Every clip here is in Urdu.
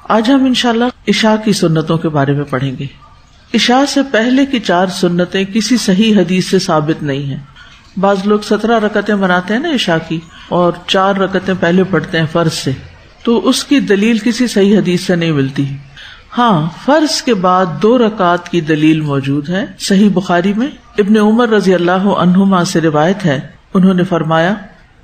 آج ہم انشاءاللہ عشاء کی سنتوں کے بارے میں پڑھیں گے. عشاء سے پہلے کی 4 سنتیں کسی صحیح حدیث سے ثابت نہیں ہیں. بعض لوگ 17 رکعتیں بناتے ہیں نا عشاء کی، اور 4 رکعتیں پہلے پڑھتے ہیں فرض سے، تو اس کی دلیل کسی صحیح حدیث سے نہیں ملتی. ہاں، فرض کے بعد 2 رکعات کی دلیل موجود ہے. صحیح بخاری میں ابن عمر رضی اللہ عنہما سے روایت ہے، انہوں نے فرمایا،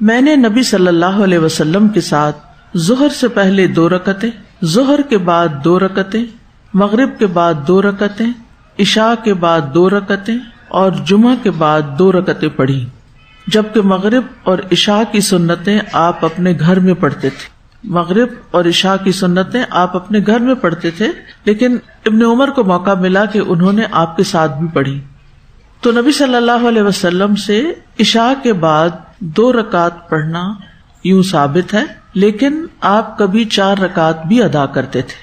میں نے نبی صلی اللہ علیہ وسلم کے ساتھ ظہر سے پہلے 2 رکعتیں، ظہر کے بعد 2 رکعتیں، مغرب کے بعد 2 رکعتیں، عشاء کے بعد 2 رکعتیں اور جمعہ کے بعد 2 رکعتیں پڑھی، جبکہ مغرب اور عشاء کی سنتیں آپ اپنے گھر میں پڑھتے تھے. مغرب اور عشاء کی سنتیں آپ اپنے گھر میں پڑھتے تھے، لیکن ابن عمر کو موقع ملا کہ انہوں نے آپ کے ساتھ بھی پڑھی. تو نبی صلی اللہ علیہ وسلم سے عشاء کے بعد 2 رکعت پڑھنا یوں ثابت ہے، لیکن آپ کبھی 4 رکعت بھی ادا کرتے تھے.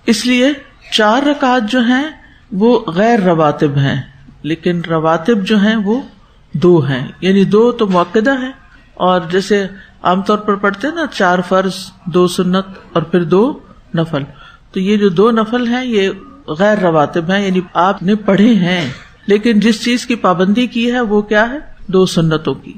اس لیے 4 رکعت جو ہیں وہ غیر رواتب ہیں، لیکن رواتب جو ہیں وہ 2 ہیں، یعنی 2 تو مؤکدہ ہیں، اور جیسے عام طور پر پڑھتے ہیں نا 4 فرض 2 سنت اور پھر 2 نفل، تو یہ جو 2 نفل ہیں یہ غیر رواتب ہیں، یعنی آپ نے پڑھے ہیں، لیکن جس چیز کی پابندی کی ہے وہ کیا ہے؟ 2 سنتوں کی.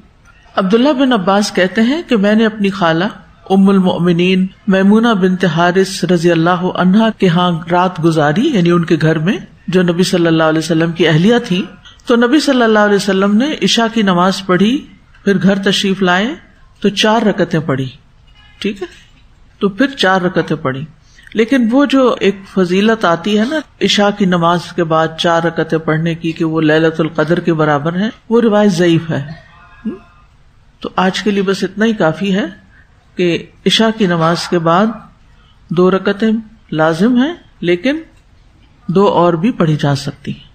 عبداللہ بن عباس کہتے ہیں کہ میں نے اپنی خالہ ام المؤمنین میمونہ بنت حارث رضی اللہ عنہا کے ہاں رات گزاری، یعنی ان کے گھر میں، جو نبی صلی اللہ علیہ وسلم کی اہلیہ تھی. تو نبی صلی اللہ علیہ وسلم نے عشاء کی نماز پڑھی، پھر گھر تشریف لائے تو 4 رکعتیں پڑھی. ٹھیک ہے، تو پھر 4 رکعتیں پڑھی. لیکن وہ جو ایک فضیلت آتی ہے نا عشاء کی نماز کے بعد 4 رکعتیں پڑھنے کی کہ وہ لیلۃ القدر کے برابر ہے، وہ روایت ضعیف ہے. تو آج کے لیے بس اتنا ہی کافی ہے کہ عشاء کی نماز کے بعد 2 رکعتیں لازم ہیں، لیکن 2 اور بھی پڑھی جا سکتی ہیں.